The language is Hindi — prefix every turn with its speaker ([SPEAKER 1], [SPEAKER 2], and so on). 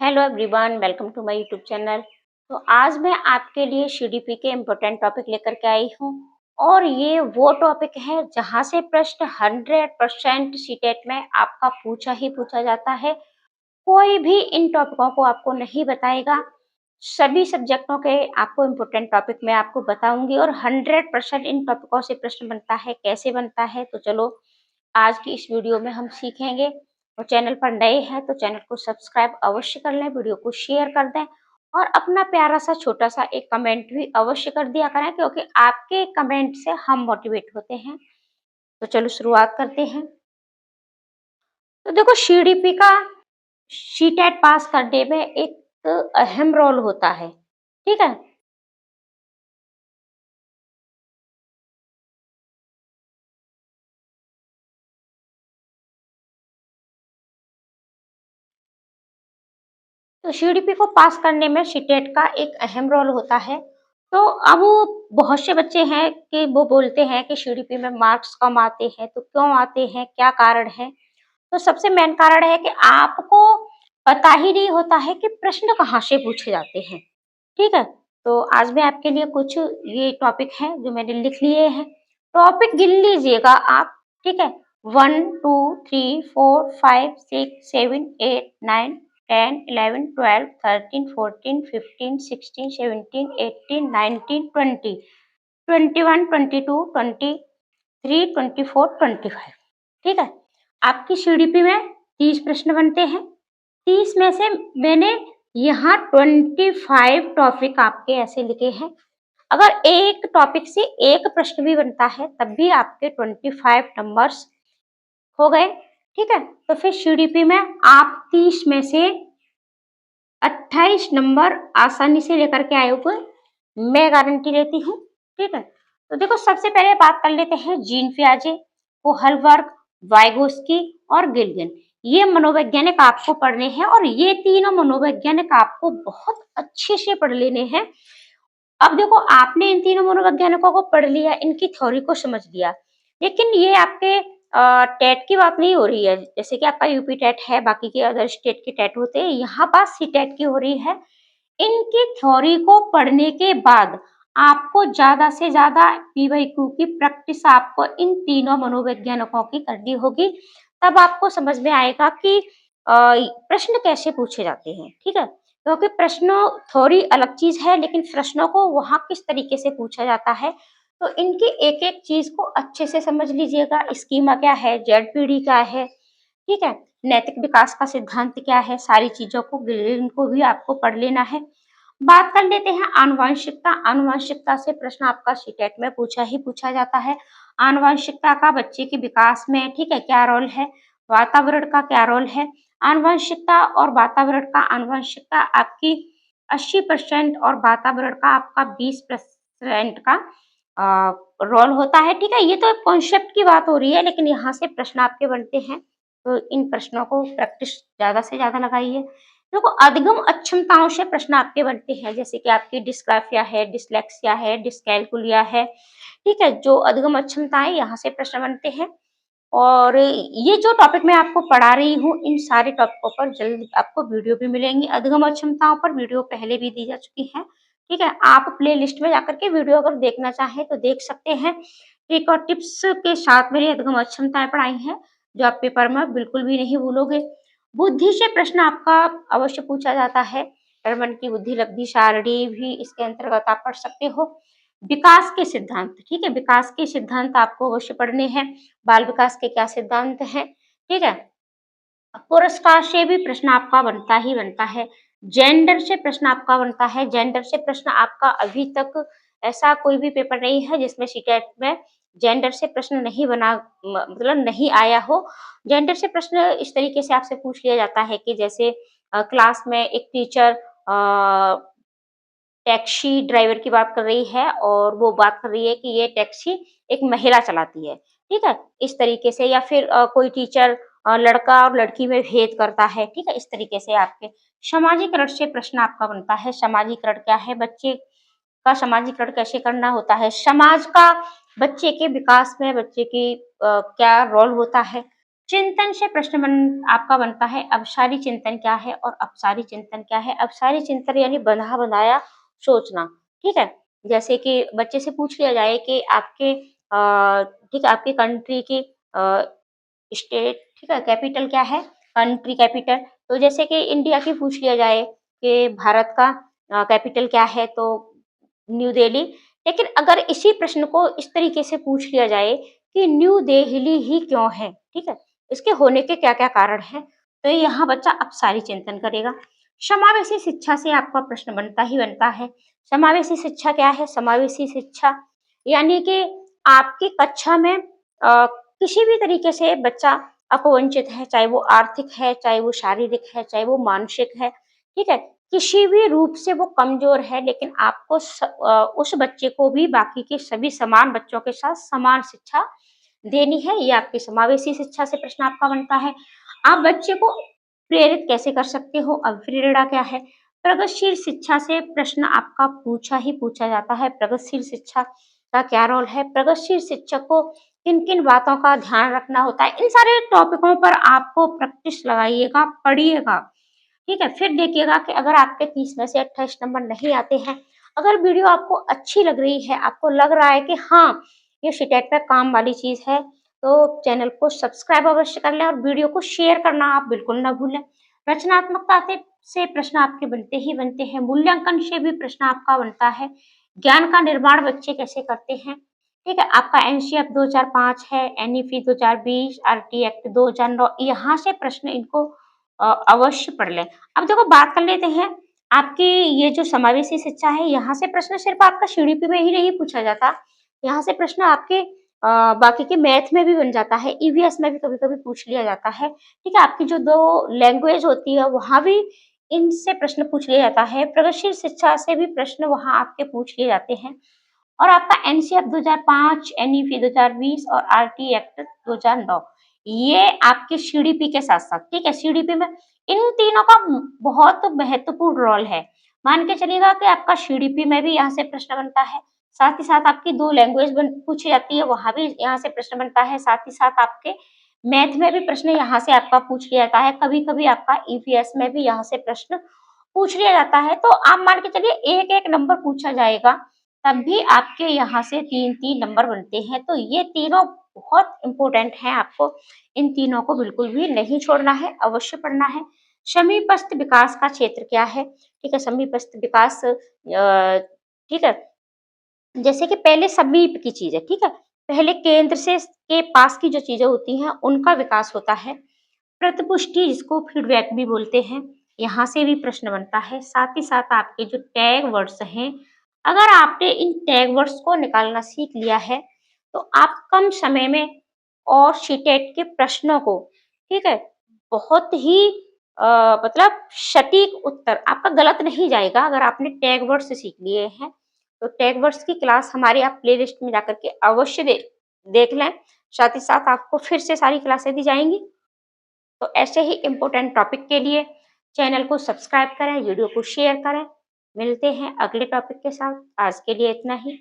[SPEAKER 1] Hello everyone, welcome to my YouTube channel. तो आज मैं आपके लिए सीडीपी के इम्पोर्टेंट टॉपिक लेकर के आई हूँ और ये वो टॉपिक है जहाँ से प्रश्न 100% सीटेट में आपका पूछा ही पूछा जाता है। कोई भी इन टॉपिकों को आपको नहीं बताएगा। सभी सब्जेक्टों के आपको इम्पोर्टेंट टॉपिक मैं आपको बताऊंगी और 100% इन टॉपिकों से प्रश्न बनता है। कैसे बनता है तो चलो आज की इस वीडियो में हम सीखेंगे। और चैनल पर नए हैं तो चैनल को सब्सक्राइब अवश्य कर लें, वीडियो को शेयर कर दें और अपना प्यारा सा छोटा सा एक कमेंट भी अवश्य कर दिया करें, क्योंकि आपके कमेंट से हम मोटिवेट होते हैं। तो चलो शुरुआत करते हैं। तो देखो, सीडीपी का सीटेट पास करने में एक अहम रोल होता है, ठीक है। तो सीडीपी को पास करने में सीटेट का एक अहम रोल होता है। तो अब बहुत से बच्चे हैं कि वो बोलते हैं कि सीडीपी में मार्क्स कम आते हैं, तो क्यों आते हैं, क्या कारण है। तो सबसे मेन कारण है कि आपको पता ही नहीं होता है कि प्रश्न कहाँ से पूछे जाते हैं, ठीक है। तो आज मैं आपके लिए कुछ ये टॉपिक है जो मैंने लिख लिए हैं। टॉपिक गिन लीजिएगा आप, ठीक है। 1 2 3 4 5 6 7 8 9 10 11 12 13 14 15 16 17 18 19 20 21 22 23 24 25, ठीक है। आपकी सीडीपी में 30 प्रश्न बनते हैं। 30 में से मैंने यहाँ 25 टॉपिक आपके ऐसे लिखे हैं। अगर एक टॉपिक से एक प्रश्न भी बनता है तब भी आपके 25 नंबर्स हो गए, ठीक है। तो फिर सीडीपी में आप 30 में से 28 नंबर आसानी से लेकर के आए हुए, मैं गारंटी लेती हूँ, ठीक है। तो देखो, सबसे पहले बात कर लेते हैं जीन पियाजे, कोहलबर्ग, वाइगोस्की और गिल्लिगन। ये मनोवैज्ञानिक आपको पढ़ने हैं और ये तीनों मनोवैज्ञानिक आपको बहुत अच्छे से पढ़ लेने हैं। अब देखो, आपने इन तीनों मनोवैज्ञानिकों को पढ़ लिया, इनकी थ्योरी को समझ लिया, लेकिन ये आपके टेट की बात नहीं हो रही है। जैसे कि आपका यूपी टेट है, बाकी के अदर स्टेट के टेट होते हैं, यहाँ पास सी टेट की हो रही है। इनकी थ्योरी को पढ़ने के बाद आपको ज्यादा से ज्यादा पीवाईक्यू की प्रैक्टिस आपको इन तीनों मनोवैज्ञानिकों की करनी होगी। तब आपको समझ में आएगा कि प्रश्न कैसे पूछे जाते हैं, ठीक है। क्योंकि प्रश्नों थ्योरी अलग चीज है, लेकिन प्रश्नों को वहां किस तरीके से पूछा जाता है, तो इनकी एक एक चीज को अच्छे से समझ लीजिएगा। स्कीमा क्या है, जेडपीडी क्या है, ठीक है, नैतिक विकास का सिद्धांत क्या है, सारी चीजों को इनको भी आपको पढ़ लेना है। बात कर लेते हैं आनुवंशिकता। आनुवंशिकता से प्रश्न आपका सीटेट में पूछा ही पूछा जाता है। आनुवंशिकता का बच्चे के विकास में, ठीक है, क्या रोल है, वातावरण का क्या रोल है। आनुवंशिकता और वातावरण का, आनुवंशिकता आपकी 80% और वातावरण का आपका 20% का रोल होता है, ठीक है। ये तो कॉन्सेप्ट की बात हो रही है, लेकिन यहाँ से प्रश्न आपके बनते हैं, तो इन प्रश्नों को प्रैक्टिस ज्यादा से ज्यादा लगाइए। देखो, अधिगम अक्षमताओं से प्रश्न आपके बनते हैं, जैसे कि आपकी डिस्ग्राफिया है, डिसलेक्सिया है, डिस्कैल्कुलिया है, ठीक है। जो अधिगम अक्षमताएं, यहाँ से प्रश्न बनते हैं। और ये जो टॉपिक मैं आपको पढ़ा रही हूँ, इन सारे टॉपिकों पर जल्द आपको वीडियो भी मिलेंगी। अधिगम अक्षमताओं पर वीडियो पहले भी दी जा चुकी है, ठीक है। आप प्ले लिस्ट में जाकर के वीडियो अगर देखना चाहें तो देख सकते हैं। एक और टिप्स के साथ मेरी अधिगम अक्षमताएं पढ़ाई हैं, जो आप पेपर में बिल्कुल भी नहीं भूलोगे। बुद्धि से प्रश्न आपका अवश्य पूछा जाता है। टर्मन की बुद्धि लब्धि सारणी भी इसके अंतर्गत आप पढ़ सकते हो। विकास के सिद्धांत, ठीक है, विकास के सिद्धांत आपको अवश्य पढ़ने हैं। बाल विकास के क्या सिद्धांत हैं, ठीक है। पुरस्कार से भी प्रश्न आपका बनता ही बनता है। जेंडर से प्रश्न आपका बनता है। जेंडर से प्रश्न आपका अभी तक ऐसा कोई भी पेपर नहीं है जिसमें सीटेट में जेंडर से प्रश्न नहीं बना, मतलब नहीं आया हो। जेंडर से प्रश्न इस तरीके से आपसे पूछ लिया जाता है कि जैसे क्लास में एक टीचर टैक्सी ड्राइवर की बात कर रही है और वो बात कर रही है कि ये टैक्सी एक महिला चलाती है, ठीक है, इस तरीके से। या फिर कोई टीचर लड़का और लड़की में भेद करता है, ठीक है, इस तरीके से आपके समाजीकरण से प्रश्न आपका बनता है। समाजीकरण क्या है, बच्चे का समाजीकरण कैसे करना होता है, समाज का बच्चे के विकास में बच्चे की क्या रोल होता है, चिंतन से प्रश्न आपका बनता है अवसारी चिंतन क्या है और अपसारी चिंतन क्या है। अवसारी चिंतन यानी बंधा बनाया सोचना, ठीक है। जैसे कि बच्चे से पूछ लिया जाए कि आपके ठीक है, आपकी कंट्री की स्टेट, ठीक है, कैपिटल क्या है, कंट्री कैपिटल। तो जैसे कि इंडिया की पूछ लिया जाए कि भारत का कैपिटल क्या है, तो न्यू दिल्ली। लेकिन अगर इसी प्रश्न को इस तरीके से पूछ लिया जाए कि न्यू दिल्ली ही क्यों है, ठीक है, इसके होने के क्या क्या कारण हैं, तो यहाँ बच्चा अपसारी चिंतन करेगा। समावेशी शिक्षा से आपका प्रश्न बनता ही बनता है। समावेशी शिक्षा क्या है? समावेशी शिक्षा यानी कि आपकी कक्षा में किसी भी तरीके से बच्चा अपवंचित है, चाहे वो आर्थिक है, चाहे वो शारीरिक है, चाहे वो मानसिक है, ठीक है, किसी भी रूप से वो कमजोर है, लेकिन आपको उस बच्चे को भी बाकी के सभी समान बच्चों के साथ समान शिक्षा देनी है। ये आपकी समावेशी शिक्षा से प्रश्न आपका बनता है। आप बच्चे को प्रेरित कैसे कर सकते हो? अब प्रेरणा क्या है? प्रगतिशील शिक्षा से प्रश्न आपका पूछा ही पूछा जाता है। प्रगतिशील शिक्षा का क्या रोल है? प्रगतिशील शिक्षक को किन किन बातों का ध्यान रखना होता है? इन सारे टॉपिकों पर आपको प्रैक्टिस लगाइएगा, पढ़िएगा, ठीक है। फिर देखिएगा कि अगर आपके 30 में से 28 नंबर नहीं आते हैं, अगर वीडियो आपको अच्छी लग रही है, आपको लग रहा है कि हाँ, ये सीटेट पे काम वाली चीज है, तो चैनल को सब्सक्राइब अवश्य कर लें और वीडियो को शेयर करना आप बिल्कुल ना भूलें। रचनात्मकता से प्रश्न आपके बनते ही बनते हैं। मूल्यांकन से भी प्रश्न आपका बनता है। ज्ञान का निर्माण बच्चे कैसे करते हैं, ठीक है। आपका एनसीएफ 2005 है, एनईपी 2020, आरटी एक्ट 2009, यहाँ से प्रश्न इनको अवश्य पढ़ लें। अब देखो बात कर लेते हैं आपकी ये जो समावेशी शिक्षा है, यहाँ से प्रश्न सिर्फ आपका सीडीपी में ही नहीं पूछा जाता, यहाँ से प्रश्न आपके बाकी के मैथ में भी बन जाता है, ईवीएस में भी कभी-कभी पूछ लिया जाता है, ठीक है। आपकी जो 2 लैंग्वेज होती है, वहाँ भी इनसे प्रश्न पूछ लिया जाता है। प्रगतिशील शिक्षा से भी प्रश्न वहाँ आपके पूछ लिए जाते हैं। और आपका एनसीएफ 2005, एनईपी 2020 और आरटी एक्ट 2009, ये आपके सीडीपी के साथ-साथ, ठीक है, सीडीपी में इन तीनों का बहुत महत्वपूर्ण रोल है। मान के चलिएगा कि आपका सीडीपी में भी यहाँ से प्रश्न बनता है, साथ ही साथ आपकी 2 लैंग्वेज पूछी जाती है, वहाँ भी यहाँ से प्रश्न बनता है, साथ ही साथ आपके मैथ में भी प्रश्न यहाँ से आपका पूछ लिया जाता है, कभी-कभी आपका ईवीएस में भी यहाँ से प्रश्न पूछ लिया जाता है। तो आप मान के चलिए 1-1 नंबर पूछा जाएगा, तब भी आपके यहाँ से 3-3 नंबर बनते हैं। तो ये तीनों बहुत इम्पोर्टेंट हैं, आपको इन तीनों को बिल्कुल भी नहीं छोड़ना है, अवश्य पढ़ना है। समीपस्थ विकास का क्षेत्र क्या है? ठीक है, समीपस्थ विकास ठीक है, जैसे कि पहले समीप की चीज़ है, ठीक है? पहले केंद्र से के पास की जो चीज़ें होती हैं, उनका विकास होता है। प्रतिपुष्टि जिसको फीडबैक भी बोलते हैं, यहाँ से भी प्रश्न बनता है। साथ ही साथ आपके जो टैग वर्ड्स हैं, अगर आपने इन टैग वर्ड्स को निकालना सीख लिया है, तो आप कम समय में और सीटेट के प्रश्नों को, ठीक है, बहुत ही मतलब सटीक उत्तर आपका गलत नहीं जाएगा अगर आपने टैग वर्ड्स सीख लिए हैं। तो टैग वर्ड्स की क्लास हमारी आप प्लेलिस्ट में जाकर के अवश्य देख लें। साथ ही साथ आपको फिर से सारी क्लासें दी जाएँगी। तो ऐसे ही इम्पोर्टेंट टॉपिक के लिए चैनल को सब्सक्राइब करें, वीडियो को शेयर करें। मिलते हैं अगले टॉपिक के साथ। आज के लिए इतना ही।